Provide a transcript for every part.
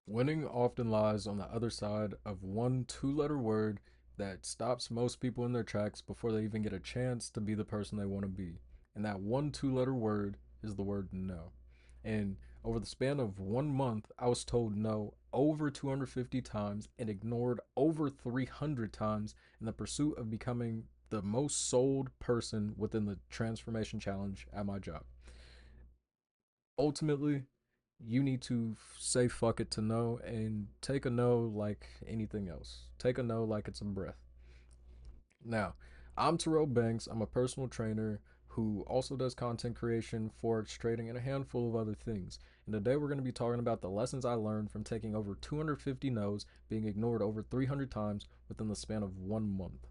Winning often lies on the other side of one two-letter word that stops most people in their tracks before they even get a chance to be the person they want to be. And that one two-letter word is the word no. And over the span of 1 month, I was told no over 250 times and ignored over 300 times in the pursuit of becoming the most sold person within the transformation challenge at my job. Ultimately, you need to say fuck it to no and take a no like anything else. Take a no like it's a breath. Now, I'm Terrell Banks. I'm a personal trainer who also does content creation, forex trading, and a handful of other things. And today we're going to be talking about the lessons I learned from taking over 250 no's, being ignored over 300 times within the span of 1 month.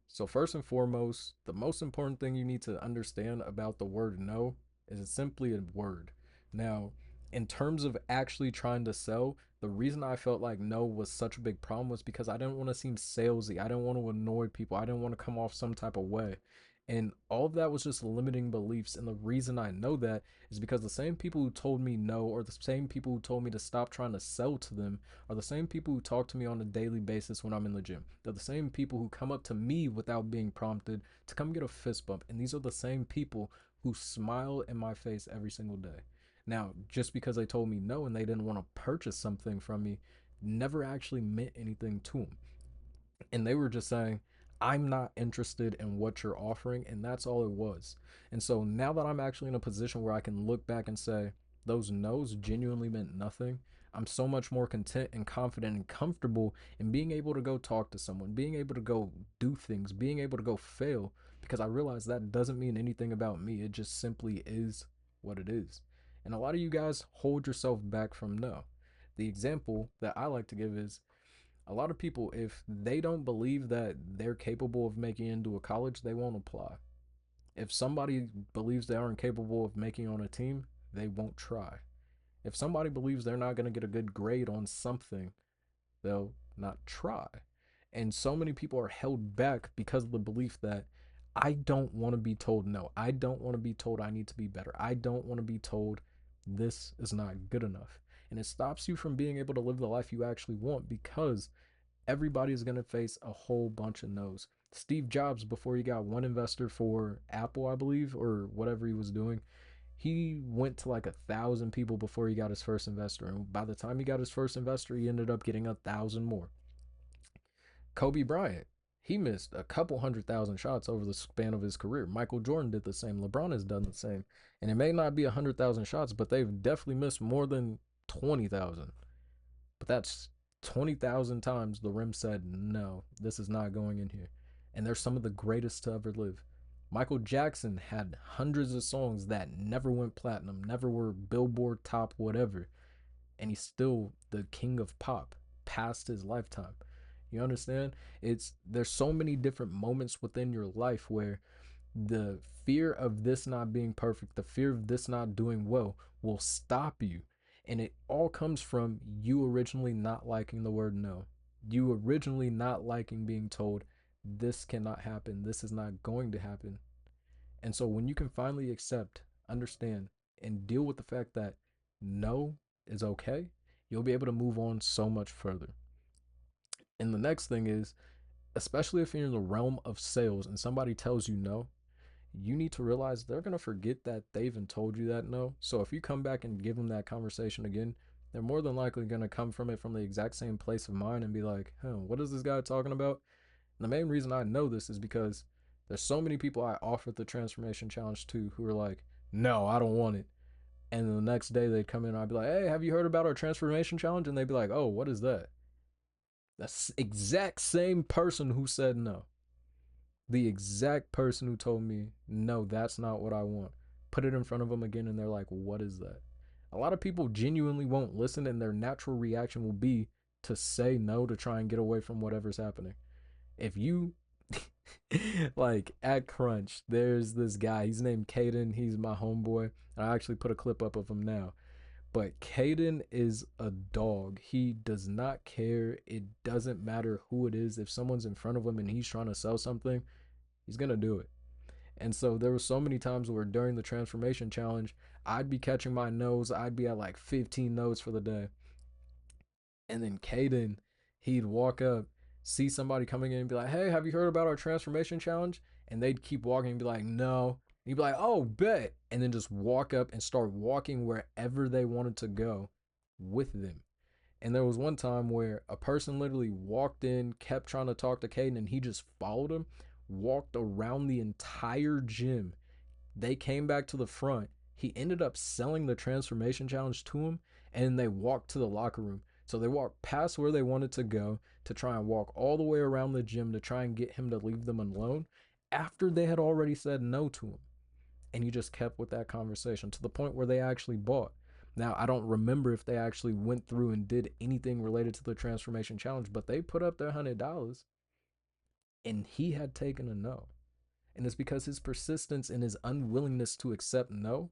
So, first and foremost, the most important thing you need to understand about the word no is it's simply a word. Now, in terms of actually trying to sell, the reason I felt like no was such a big problem was because I didn't want to seem salesy. I didn't want to annoy people. I didn't want to come off some type of way. And all of that was just limiting beliefs. And the reason I know that is because the same people who told me no, or the same people who told me to stop trying to sell to them, are the same people who talk to me on a daily basis when I'm in the gym. They're the same people who come up to me without being prompted to come get a fist bump. And these are the same people who smile in my face every single day. Now, just because they told me no and they didn't want to purchase something from me never actually meant anything to them. And they were just saying, I'm not interested in what you're offering. And that's all it was. And so now that I'm actually in a position where I can look back and say, those no's genuinely meant nothing. I'm so much more content and confident and comfortable in being able to go talk to someone, being able to go do things, being able to go fail, because I realize that doesn't mean anything about me. It just simply is what it is. And a lot of you guys hold yourself back from no. The example that I like to give is a lot of people, if they don't believe that they're capable of making it into a college, they won't apply. If somebody believes they aren't capable of making on a team, they won't try. If somebody believes they're not going to get a good grade on something, they'll not try. And so many people are held back because of the belief that I don't want to be told no. I don't want to be told I need to be better. I don't want to be told this is not good enough. And it stops you from being able to live the life you actually want because everybody is going to face a whole bunch of no's. Steve Jobs, before he got one investor for Apple, I believe, or whatever he was doing, he went to like 1,000 people before he got his first investor. And by the time he got his first investor, he ended up getting 1,000 more. Kobe Bryant, he missed a couple 100,000 shots over the span of his career. Michael Jordan did the same. LeBron has done the same. And it may not be 100,000 shots, but they've definitely missed more than 20,000. But that's 20,000 times the rim said, no, this is not going in here. And they're some of the greatest to ever live. Michael Jackson had hundreds of songs that never went platinum, never were Billboard top, whatever. And he's still the king of pop past his lifetime. You understand? There's so many different moments within your life where the fear of this not being perfect, the fear of this not doing well will stop you. And it all comes from you originally not liking the word no. You originally not liking being told this cannot happen, this is not going to happen. And so when you can finally accept, understand, and deal with the fact that no is okay, you'll be able to move on so much further. And the next thing is, especially if you're in the realm of sales and somebody tells you no, you need to realize they're going to forget that they even told you that no. So if you come back and give them that conversation again, they're more than likely going to come from it from the exact same place of mind and be like, what is this guy talking about? And the main reason I know this is because there's so many people I offered the transformation challenge to who are like, no, I don't want it. And then the next day they'd come in and I'd be like, hey, have you heard about our transformation challenge? And they'd be like, oh, what is that? That's the exact same person who said no. The exact person who told me, no, that's not what I want. Put it in front of them again, and they're like, what is that? A lot of people genuinely won't listen, and their natural reaction will be to say no to try and get away from whatever's happening. If you, like, at Crunch, there's this guy, he's named Caden, he's my homeboy. I actually put a clip up of him now. But Caden is a dog. He does not care. It doesn't matter who it is. If someone's in front of him and he's trying to sell something, he's gonna do it. And so there were so many times where during the transformation challenge, I'd be catching my nose. I'd be at like 15 notes for the day. And then Caden, he'd walk up, see somebody coming in and be like, "Hey, have you heard about our transformation challenge?" And they'd keep walking and be like, "No." And he'd be like, "Oh, bet." And then just walk up and start walking wherever they wanted to go with them. And there was one time where a person literally walked in, kept trying to talk to Caden, and he just followed him, walked around the entire gym. They came back to the front. He ended up selling the transformation challenge to him, and they walked to the locker room. So they walked past where they wanted to go to try and walk all the way around the gym to try and get him to leave them alone after they had already said no to him. And he just kept with that conversation to the point where they actually bought. Now, I don't remember if they actually went through and did anything related to the transformation challenge, but they put up their $100 and he had taken a no. And it's because his persistence and his unwillingness to accept no,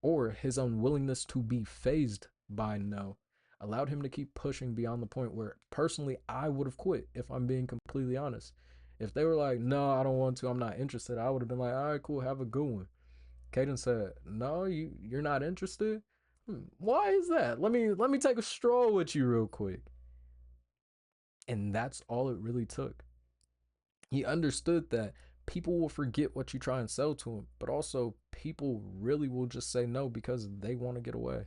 or his unwillingness to be phased by no, allowed him to keep pushing beyond the point where personally I would have quit, if I'm being completely honest. If they were like, "No, I don't want to, I'm not interested," I would have been like, "All right, cool, have a good one." Caden said, "No, you're not interested. Why is that? Let me take a stroll with you real quick." And that's all it really took. He understood that people will forget what you try and sell to them, but also people really will just say no because they want to get away.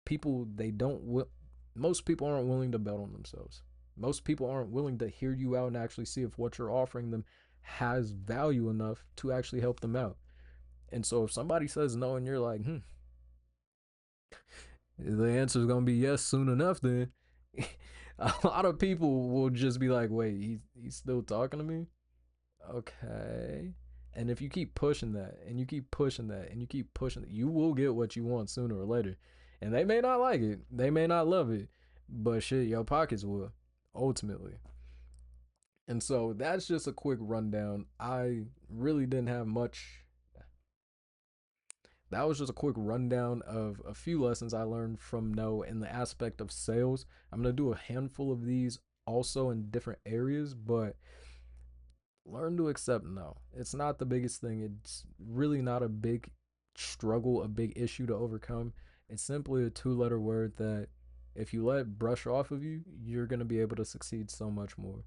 People they don't most people aren't willing to bet on themselves. Most people aren't willing to hear you out and actually see if what you're offering them has value enough to actually help them out. And so if somebody says no and you're like, the answer is gonna be yes soon enough, then a lot of people will just be like, wait, he's still talking to me? Okay. And if you keep pushing that and you keep pushing that and you keep pushing it, you will get what you want sooner or later. And they may not like it, they may not love it, but shit, your pockets will ultimately. And so that's just a quick rundown. I really didn't have much. That was just a quick rundown of a few lessons I learned from No in the aspect of sales. I'm going to do a handful of these also in different areas, but learn to accept no. It's not the biggest thing. It's really not a big struggle, a big issue to overcome. It's simply a two-letter word that if you let brush off of you, you're going to be able to succeed so much more.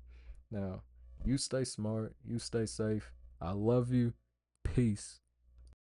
Now, you stay smart, you stay safe. I love you. Peace.